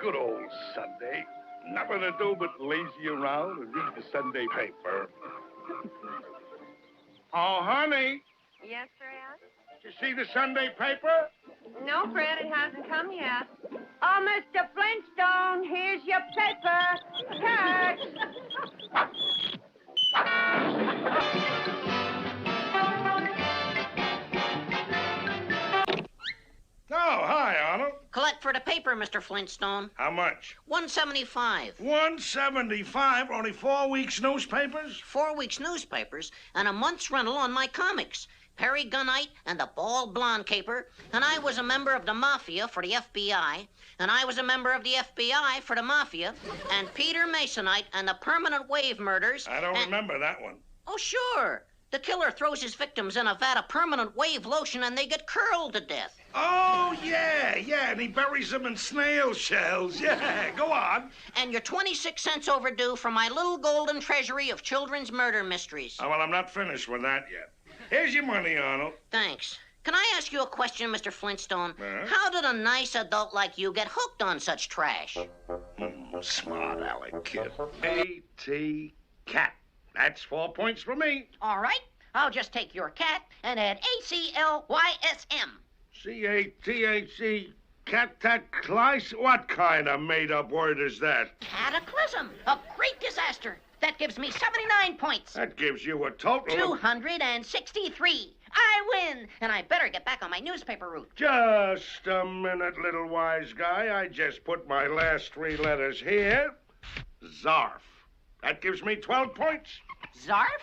good old Sunday. Nothing to do but lazy around and read the Sunday paper. Oh, honey, Yes, Fred? did you see the Sunday paper? No, Fred, it hasn't come yet. Oh, Mr. Flintstone, here's your paper. Catch! Oh, hi, Arnold. Collect for the paper, Mr. Flintstone. How much? $1.75. $1.75? Only 4 weeks' newspapers? 4 weeks' newspapers and a month's rental on my comics. Perry Gunite and the Bald Blonde Caper, and I was a member of the Mafia for the FBI, and I was a member of the FBI for the Mafia, and Peter Masonite and the Permanent Wave Murders. I don't remember that one. Oh, sure. The killer throws his victims in a vat of permanent wave lotion and they get curled to death. Oh, yeah, and he buries them in snail shells. Yeah, go on. And you're 26 cents overdue for my little golden treasury of children's murder mysteries. Oh, well, I'm not finished with that yet. Here's your money, Arnold. Thanks. Can I ask you a question, Mr. Flintstone? Huh? How did a nice adult like you get hooked on such trash? Smart Alec kid. A-T cat. That's 4 points for me. All right. I'll just take your cat and add ACLYSM. C-A-T-H-E, cataclysm? What kind of made-up word is that? Cataclysm. A great disaster. That gives me 79 points. That gives you a total of... 263. I win. And I better get back on my newspaper route. Just a minute, little wise guy. I just put my last 3 letters here. Zarf. That gives me 12 points. Zarf?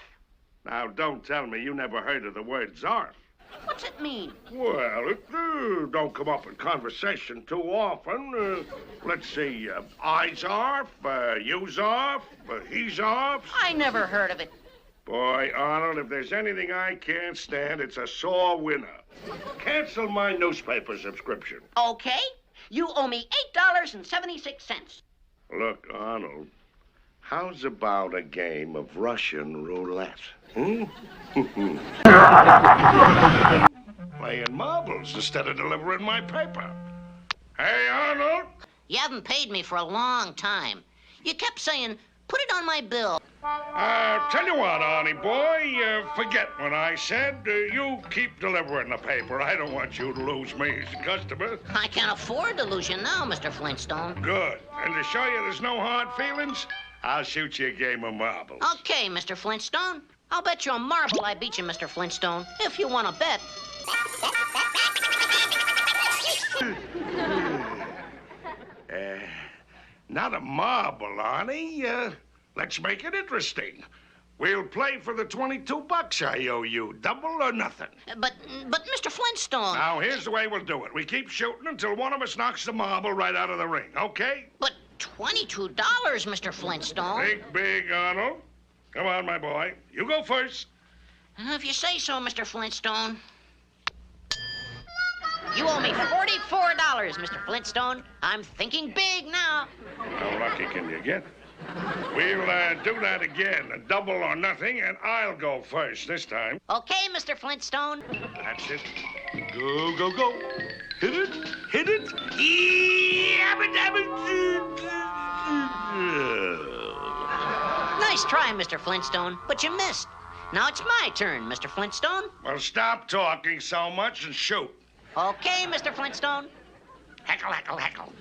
Now, don't tell me you never heard of the word zarf. What's it mean? Well, it don't come up in conversation too often. Let's see, I zarf, you zarf, he zarf. I never heard of it. Boy, Arnold, if there's anything I can't stand, it's a sore winner. Cancel my newspaper subscription. Okay. You owe me $8.76. Look, Arnold, how's about a game of Russian roulette? Hmm? Playing marbles instead of delivering my paper. Hey, Arnold. You haven't paid me for a long time. You kept saying, put it on my bill. Tell you what, Arnie boy, forget what I said. You keep delivering the paper. I don't want you to lose me as a customer. I can't afford to lose you now, Mr. Flintstone. Good. And to show you there's no hard feelings, I'll shoot you a game of marbles. Okay, Mr. Flintstone. I'll bet you a marble I beat you, Mr. Flintstone, if you want to bet. Not a marble, Arnie. Let's make it interesting. We'll play for the $22 I owe you, double or nothing. But Mr. Flintstone... Now, here's the way we'll do it. We keep shooting until one of us knocks the marble right out of the ring, okay? But $22, Mr. Flintstone. Think big, Arnold. Come on, my boy. You go first. If you say so, Mr. Flintstone. You owe me $44, Mr. Flintstone. I'm thinking big now. How lucky can you get? We'll do that again, a double or nothing, and I'll go first this time. Okay, Mr. Flintstone. That's it. Go, go, go. Hit it, hit it. Nice try, Mr. Flintstone, but you missed. Now it's my turn, Mr. Flintstone. Well, stop talking so much and shoot. Okay, Mr. Flintstone. Heckle, heckle, heckle.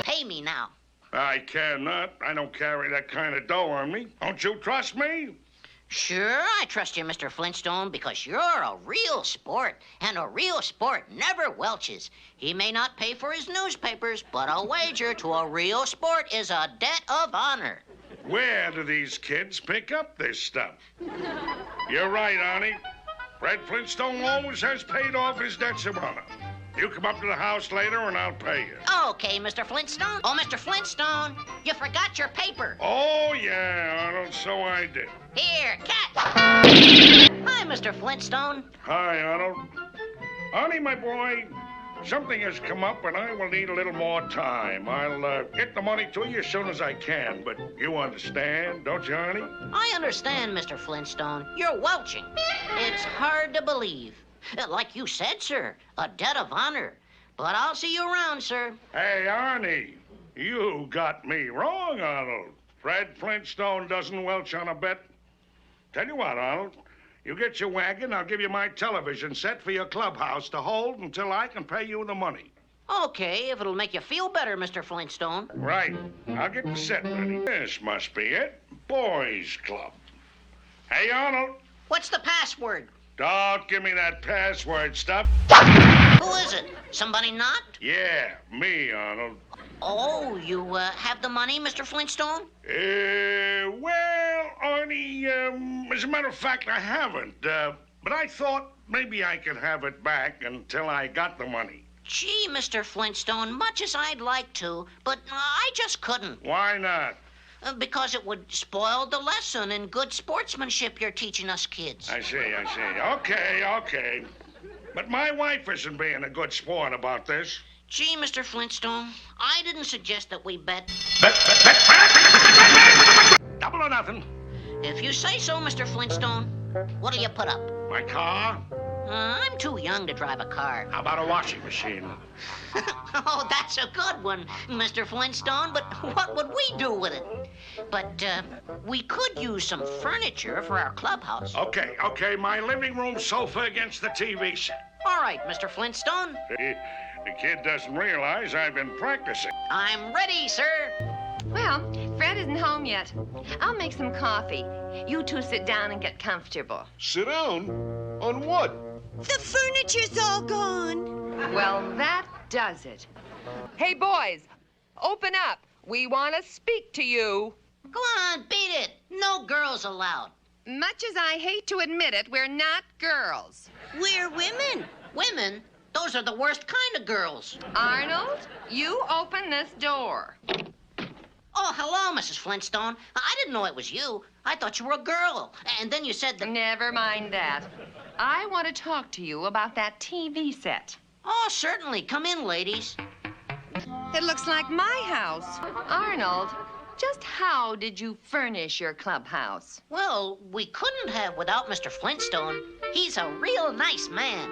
Pay me now. I cannot. I don't carry that kind of dough on me. Don't you trust me? Sure, I trust you, Mr. Flintstone, because you're a real sport, and a real sport never welches. He may not pay for his newspapers, but a wager to a real sport is a debt of honor. Where do these kids pick up this stuff? You're right, Arnie. Fred Flintstone always has paid off his debts of honor. You come up to the house later and I'll pay you. Okay, Mr. Flintstone. Oh, Mr. Flintstone, you forgot your paper. Oh, yeah, Arnold, so I did. Here, cat. Hi, Mr. Flintstone. Hi, Arnold. Arnie, my boy, something has come up and I will need a little more time. I'll get the money to you as soon as I can, but you understand, don't you, Arnie? I understand, Mr. Flintstone. You're welching. It's hard to believe. Like you said, sir, a debt of honor. But I'll see you around, sir. Hey, Arnie, you got me wrong, Arnold. Fred Flintstone doesn't welch on a bet. Tell you what, Arnold, you get your wagon, I'll give you my television set for your clubhouse to hold until I can pay you the money. Okay, if it'll make you feel better, Mr. Flintstone. Right. I'll get the set ready. This must be it. Boys Club. Hey, Arnold. What's the password? Don't give me that password stuff. Who is it? Somebody knocked? Yeah, me, Arnold. Oh, you have the money, Mr. Flintstone? Well, Arnie, as a matter of fact, I haven't. But I thought maybe I could have it back until I got the money. Gee, Mr. Flintstone, much as I'd like to, but I just couldn't. Why not? Because it would spoil the lesson in good sportsmanship you're teaching us kids. I see. Okay. But my wife isn't being a good sport about this. Gee, Mr. Flintstone, I didn't suggest that we bet. Double or nothing. If you say so, Mr. Flintstone, what'll you put up? My car? I'm too young to drive a car. How about a washing machine? Oh, that's a good one, Mr. Flintstone, but what would we do with it? But we could use some furniture for our clubhouse. Okay, my living room sofa against the TV set. All right, Mr. Flintstone. The kid doesn't realize I've been practicing. I'm ready, sir. Well, Fred isn't home yet. I'll make some coffee. You two sit down and get comfortable. Sit down? On what? The furniture's all gone. Well, that does it. Hey, boys, open up. We want to speak to you. Go on, beat it. No girls allowed. Much as I hate to admit it, we're not girls. We're women. Women? Those are the worst kind of girls. Arnold, you open this door. Oh, hello, Mrs. Flintstone. I didn't know it was you. I thought you were a girl. And then you said that... Never mind that. I want to talk to you about that TV set. Oh, certainly. Come in, ladies. It looks like my house. Arnold, just how did you furnish your clubhouse? Well, we couldn't have without Mr. Flintstone. He's a real nice man.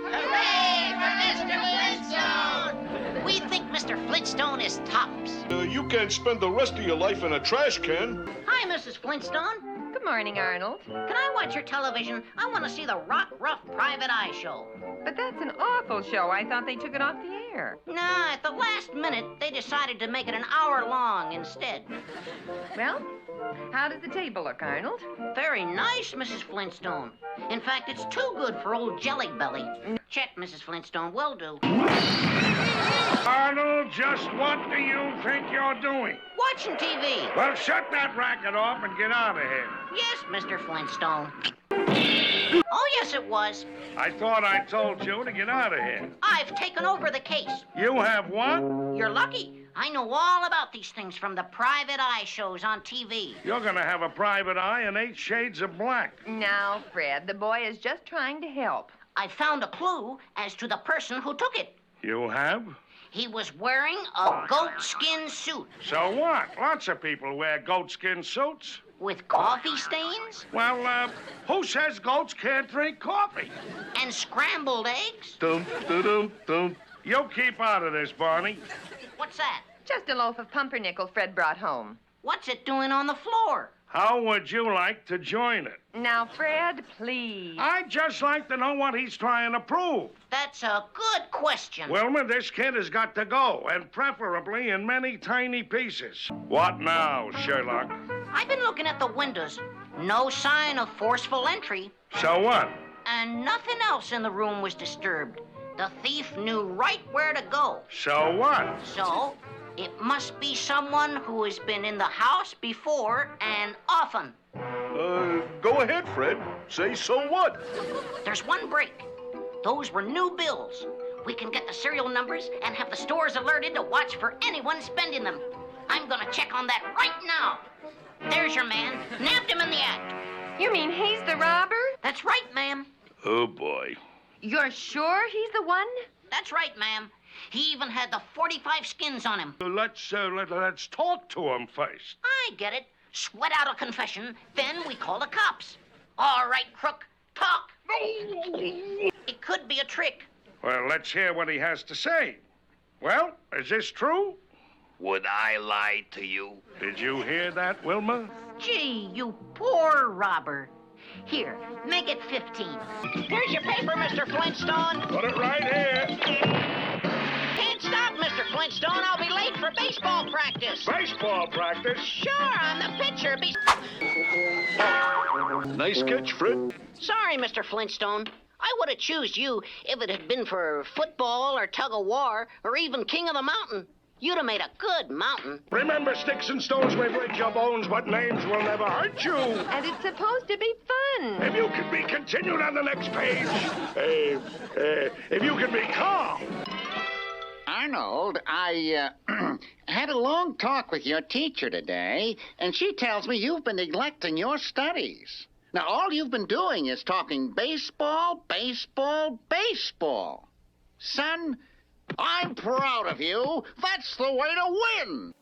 Hooray for Mr. Flintstone! We think Mr. Flintstone is tops. You can't spend the rest of your life in a trash can. Hi, Mrs. Flintstone. Good morning, Arnold. Can I watch your television? I want to see the Rock Rough Private Eye show. But that's an awful show. I thought they took it off the air. Nah, at the last minute, they decided to make it an hour long instead. Well, how does the table look, Arnold? Very nice, Mrs. Flintstone. In fact, it's too good for old Jelly Belly. Check, Mrs. Flintstone. Will do. Arnold, just what do you think you're doing? Watching TV. Well, shut that racket off and get out of here. Yes, Mr. Flintstone. Oh, yes, it was. I thought I told you to get out of here. I've taken over the case. You have what? You're lucky. I know all about these things from the private eye shows on TV. You're going to have a private eye and 8 shades of black. Now, Fred, the boy is just trying to help. I found a clue as to the person who took it. You have? He was wearing a goatskin suit. So what? Lots of people wear goatskin suits. With coffee stains? Well, who says goats can't drink coffee? And scrambled eggs? Dum, da-dum, dum. You keep out of this, Barney. What's that? Just a loaf of pumpernickel Fred brought home. What's it doing on the floor? How would you like to join it? Now, Fred, please. I'd just like to know what he's trying to prove. That's a good question. Wilma, this kid has got to go, and preferably in many tiny pieces. What now, Sherlock? I've been looking at the windows. No sign of forceful entry. So what? And nothing else in the room was disturbed. The thief knew right where to go. So what? So, it must be someone who has been in the house before and often. Go ahead, Fred. Say so what? There's one break. Those were new bills. We can get the serial numbers and have the stores alerted to watch for anyone spending them. I'm gonna check on that right now. There's your man. Nabbed him in the act. You mean he's the robber? That's right, ma'am. Oh, boy. You're sure he's the one? That's right, ma'am. He even had the 45 skins on him. Let's talk to him first. I get it. Sweat out a confession, then we call the cops. All right, crook, talk. It could be a trick. Well, let's hear what he has to say. Well, is this true? Would I lie to you? Did you hear that, Wilma? Gee, you poor robber. Here, make it 15. Here's your paper, Mr. Flintstone. Put it right here. Can't stop, Mr. Flintstone. I'll be late for baseball practice. Baseball practice? Sure, I'm the pitcher. Nice catch, Fred. Sorry, Mr. Flintstone. I would have chosen you if it had been for football or tug-of-war or even King of the Mountain. You'd have made a good mountain. Remember, sticks and stones may break your bones, but names will never hurt you. And it's supposed to be fun. If you can be continued on the next page. If you can be calm. Arnold, I had a long talk with your teacher today, and she tells me you've been neglecting your studies. Now, all you've been doing is talking baseball, baseball, baseball. Son, I'm proud of you. That's the way to win.